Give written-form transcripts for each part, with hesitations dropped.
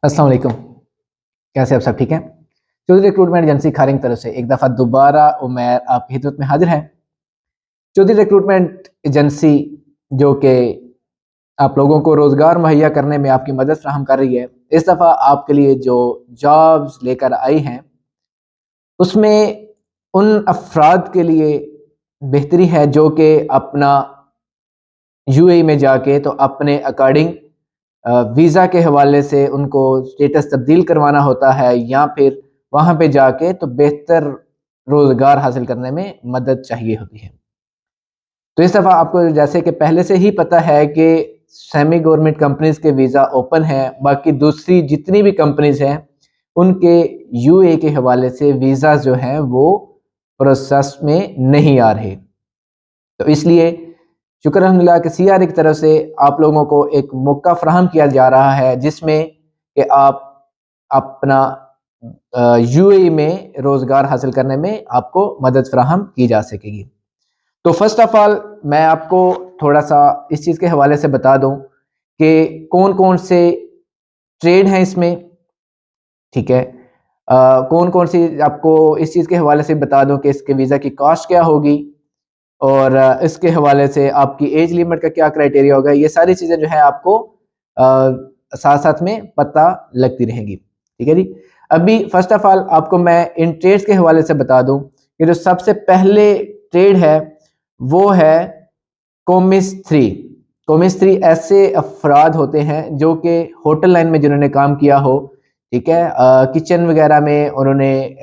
अस्सलाम वालेकुम। कैसे आप सब ठीक हैं? चौधरी रिक्रूटमेंट एजेंसी खारिंग तरफ से एक दफ़ा दोबारा उमैर आपकी खिदमत में हाजिर है। चौधरी रिक्रूटमेंट एजेंसी जो कि आप लोगों को रोज़गार मुहैया करने में आपकी मदद फ़राहम कर रही है, इस दफ़ा आपके लिए जो जॉब्स लेकर आई हैं, उसमें उन अफ़राद के लिए बेहतरी है जो कि अपना यूएई में जाके तो अपने अकॉर्डिंग वीज़ा के हवाले से उनको स्टेटस तब्दील करवाना होता है या फिर वहाँ पे जाके तो बेहतर रोज़गार हासिल करने में मदद चाहिए होती है। तो इस दफ़ा आपको जैसे कि पहले से ही पता है कि सेमी गवर्नमेंट कंपनीज़ के वीज़ा ओपन हैं, बाकी दूसरी जितनी भी कंपनीज़ हैं, उनके यूएई के हवाले से वीज़ाज़ जो हैं वो प्रोसेस में नहीं आ रहे। तो इसलिए शुक्र अल्हम्दुलिल्लाह कि सीआरए की तरफ से आप लोगों को एक मौका फ़राहम किया जा रहा है जिसमें कि आप अपना यूएई में रोज़गार हासिल करने में आपको मदद फ़राहम की जा सकेगी। तो फ़र्स्ट ऑफ़ ऑल मैं आपको थोड़ा-सा इस चीज़ के हवाले से बता दूँ कि कौन-कौन से ट्रेड हैं इसमें, ठीक है? कौन-कौन सी आपको इस चीज़ के हवाले से बता दूँ कि इसके वीज़ा की कॉस्ट क्या होगी और इसके हवाले से आपकी एज लिमिट का क्या क्राइटेरिया होगा, ये सारी चीज़ें जो है आपको साथ-साथ में पता लगती रहेंगी। ठीक है जी? अभी फ़र्स्ट ऑफ़ ऑल आपको मैं इन ट्रेड्स के हवाले से बता दूँ कि जो सबसे पहले ट्रेड है, वो है कोमिस 3। कोमिस 3 ऐसे अफ़राद होते हैं जो कि होटल लाइन में जिन्होंने काम किया हो, ठीक है? किचन वगैरह में उन्होंने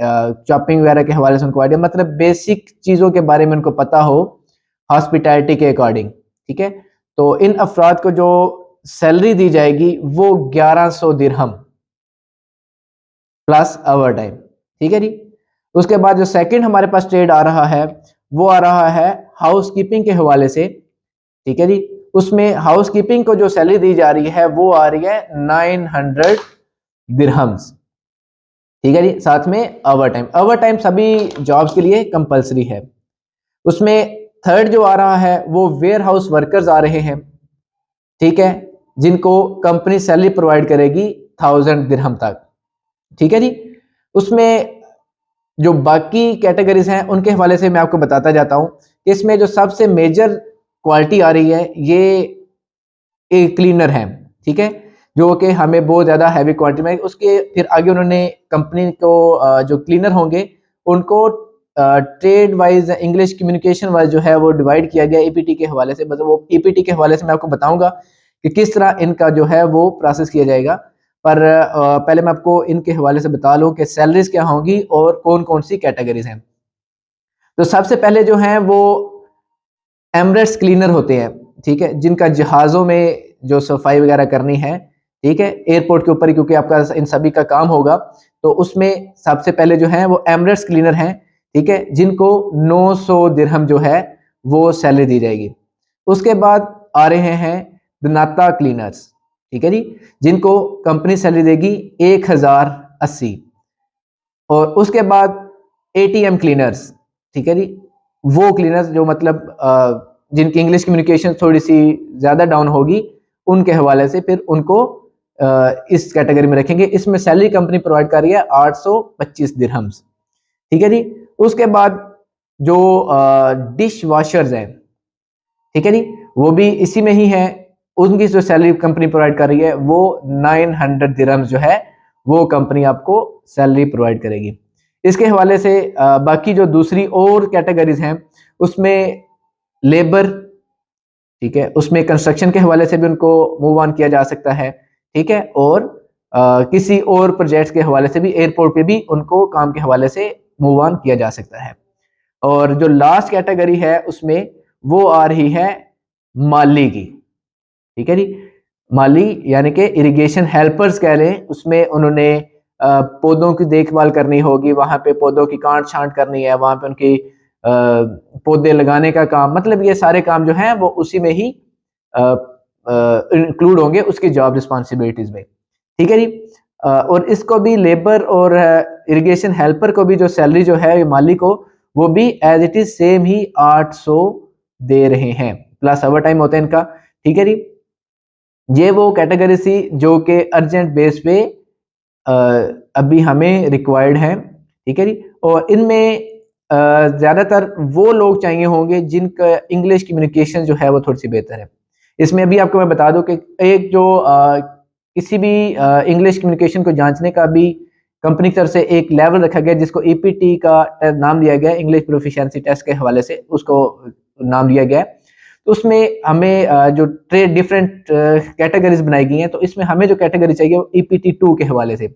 चॉपिंग वगैरह के हवाले से उनको आइडिया मतलब बेसिक चीज़ों के बारे में उनको पता हो, हॉस्पिटैलिटी के अकॉर्डिंग, ठीक है? तो इन अफ़राद को जो सैलरी दी जाएगी वो 1100 दिरहम प्लस ओवर टाइम, ठीक है जी? उसके बाद जो सेकंड हमारे पास ट्रेड आ रहा है, वो आ रहा है हाउसकीपिंग के हवाले से, ठीक है जी? उसमें हाउसकीपिंग को जो सैलरी दी जा रही है वो आ रही है 900 दिरहम्स, ठीक है जी? साथ में ओवर टाइम सभी जॉब्स के लिए कंपल्सरी है। उसमें थर्ड जो आ रहा है वो वेयर हाउस वर्कर्स आ रहे हैं, ठीक है? जिनको कंपनी सैलरी प्रोवाइड करेगी 1000 दिरहम तक, ठीक है जी? उसमें जो बाकी कैटेगरीज हैं उनके हवाले से मैं आपको बताता जाता हूँ कि इसमें जो सबसे मेजर क्वालिटी आ रही है ये एक क्लीनर है, ठीक है? जो कि हमें बहुत ज़्यादा हैवी क्वांटिटी में उसके फिर आगे उन्होंने कंपनी को जो क्लीनर होंगे उनको trade wise English communication wise जो है वो डिवाइड किया गया ईपीटी के हवाले से, मतलब वो ईपीटी के हवाले से मैं आपको बताऊंगा कि किस तरह इनका जो है वो प्रोसेस किया जाएगा। पर पहले मैं आपको इनके हवाले से बता लूँ कि सैलरीज क्या होंगी और कौन कौन सी कैटेगरीज हैं। तो सबसे पहले जो हैं वो एमरेट्स क्लीनर होते हैं, ठीक है? जिनका जहाज़ों में जो सफाई वगैरह करनी है, ठीक है? एयरपोर्ट के ऊपर ही क्योंकि आपका इन सभी का काम होगा, तो उसमें सबसे पहले जो है वो एमरेट्स क्लीनर हैं, ठीक है? जिनको 900 दिरहम जो है वो सैलरी दी जाएगी। उसके बाद आ रहे हैं दनाता क्लीनर्स, ठीक है जी? जिनको कंपनी सैलरी देगी 1080 और उसके बाद एटीएम क्लीनर्स, ठीक है जी? वो क्लीनर्स जो मतलब जिनकी इंग्लिश कम्युनिकेशन थोड़ी सी ज़्यादा डाउन होगी, उनके हवाले से फिर उनको इस कैटेगरी में रखेंगे। इसमें सैलरी कंपनी प्रोवाइड कर रही है 825 दिरहम्स, ठीक है जी? उसके बाद जो डिश वॉशर्स हैं, ठीक है जी? वो भी इसी में ही है। उनकी जो सैलरी कंपनी प्रोवाइड कर रही है वो 900 दिरहम्स जो है वो कंपनी आपको सैलरी प्रोवाइड करेगी। इसके हवाले से बाकी जो दूसरी और कैटेगरीज हैं उसमें लेबर, ठीक है? उसमें कंस्ट्रक्शन के हवाले से भी उनको मूव ऑन किया जा सकता है, ठीक है? और किसी और प्रोजेक्ट्स के हवाले से भी एयरपोर्ट पे भी उनको काम के हवाले से मूव ऑन किया जा सकता है। और जो लास्ट कैटेगरी है उसमें वो आ रही है माली की, ठीक है जी? माली यानी कि इरिगेशन हेल्पर्स कह लें, उसमें उन्होंने पौधों की देखभाल करनी होगी, वहाँ पे पौधों की काट-छाँट करनी है, वहाँ पे उनकी पौधे लगाने का काम, मतलब ये सारे काम जो हैं वो उसी में ही इंक्लूड होंगे उसकी जॉब रिस्पॉन्सिबिलिटीज़ में, ठीक है जी? और इसको भी लेबर और इरिगेशन हेल्पर को भी जो सैलरी जो है माली को, वो भी एज़ इट इज़ सेम ही 800 दे रहे हैं, प्लस ओवर टाइम होता है इनका, ठीक है जी? ये वो कैटेगरी थी जो कि अर्जेंट बेस पे अभी हमें रिक्वायर्ड है, ठीक है जी। और इनमें ज़्यादातर वो लोग चाहिए होंगे जिनका इंग्लिश कम्युनिकेशन जो है वो थोड़ी सी बेहतर है। इसमें अभी आपको मैं बता दूं कि एक जो किसी भी इंग्लिश कम्युनिकेशन को जांचने का भी कंपनी की तरफ से एक लेवल रखा गया जिसको ईपीटी का नाम दिया गया, इंग्लिश प्रोफिशिएंसी टेस्ट के हवाले से उसको नाम दिया गया है। तो उसमें हमें जो डिफरेंट कैटेगरीज बनाई गई हैं, तो इसमें हमें जो कैटेगरी चाहिए वो ईपीटी 2 के हवाले से,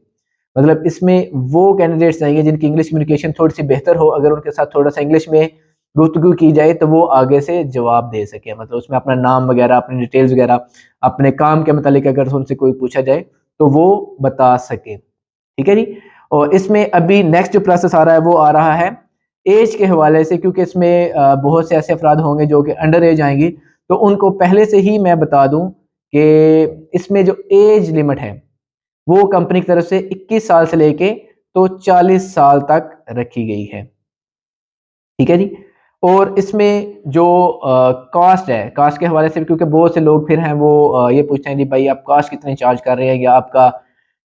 मतलब इसमें वो कैंडिडेट्स चाहिए जिनकी इंग्लिश कम्युनिकेशन थोड़ी सी बेहतर हो। अगर उनके साथ थोड़ा सा इंग्लिश में गुफ्तगू की जाए तो वो आगे से जवाब दे सके, मतलब उसमें अपना नाम वगैरह, अपनी डिटेल्स वगैरह, अपने काम के मतलब अगर उनसे कोई पूछा जाए तो वो बता सके, ठीक है जी। और इसमें अभी नेक्स्ट जो प्रोसेस आ रहा है वो आ रहा है एज के हवाले से, क्योंकि इसमें बहुत से ऐसे अफराद होंगे जो कि अंडर एज आएंगी, तो उनको पहले से ही मैं बता दूं कि इसमें जो एज लिमिट है वो कंपनी की तरफ से 21 साल से लेके तो 40 साल तक रखी गई है, ठीक है जी। और इसमें जो कास्ट है, कास्ट के हवाले से, क्योंकि बहुत से लोग फिर हैं वो ये पूछते हैं जी भाई आप कास्ट कितने चार्ज कर रहे हैं या आपका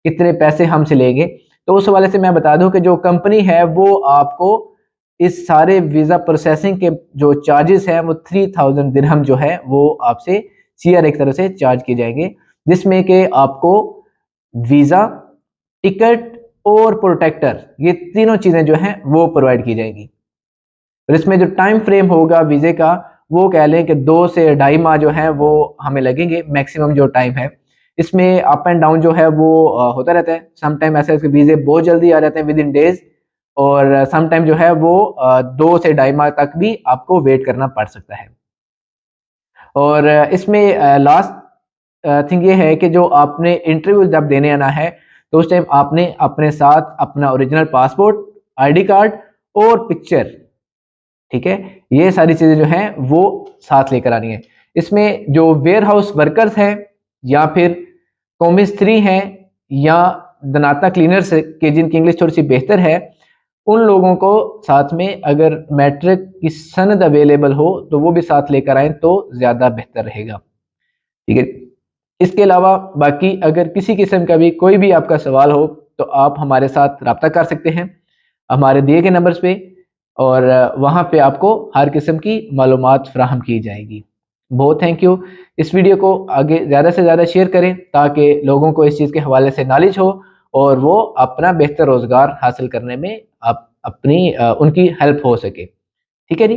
कितने पैसे हमसे लेंगे। तो उस हवाले से मैं बता दूं कि जो कंपनी है वो आपको इस सारे वीज़ा प्रोसेसिंग के जो चार्जेस हैं वो 3000 दिरहम जो है वो आपसे सीआरए की तरफ से चार्ज किए जाएंगे, जिसमें कि आपको वीज़ा, टिकट और प्रोटेक्टर, ये तीनों चीज़ें जो हैं वो प्रोवाइड की जाएंगी। और इसमें जो टाइम फ्रेम होगा वीज़े का वो कह लें कि 2 से 2.5 माह जो है वो हमें लगेंगे, मैक्सिमम जो टाइम है। इसमें अप एंड डाउन जो है वो होता रहता है। सम टाइम ऐसे वीज़े बहुत जल्दी आ जाते हैं विद इन डेज, और सम टाइम जो है वो 2 से 2.5 माह तक भी आपको वेट करना पड़ सकता है। और इसमें लास्ट थिंग ये है कि जो आपने इंटरव्यू जब देने आना है तो उस टाइम आपने अपने साथ अपना ओरिजिनल पासपोर्ट, आईडी कार्ड और पिक्चर, ठीक है, ये सारी चीज़ें जो हैं वो साथ लेकर आनी है। इसमें जो वेयर हाउस वर्कर्स हैं या फिर कॉमिस्त्री हैं या दनाता क्लीनर्स के जिनकी इंग्लिश थोड़ी सी बेहतर है, उन लोगों को साथ में अगर मैट्रिक की सनद अवेलेबल हो तो वो भी साथ लेकर आएँ तो ज़्यादा बेहतर रहेगा, ठीक है। इसके अलावा बाकी अगर किसी किस्म का भी कोई भी आपका सवाल हो तो आप हमारे साथ रब्ता कर सकते हैं हमारे दिए गए नंबर्स पे, और वहाँ पे आपको हर किस्म की मालूमात फ्राहम की जाएगी। बहुत थैंक यू। इस वीडियो को आगे ज़्यादा से ज़्यादा शेयर करें ताकि लोगों को इस चीज़ के हवाले से नॉलेज हो और वो अपना बेहतर रोज़गार हासिल करने में आप अपनी उनकी हेल्प हो सके, ठीक है जी।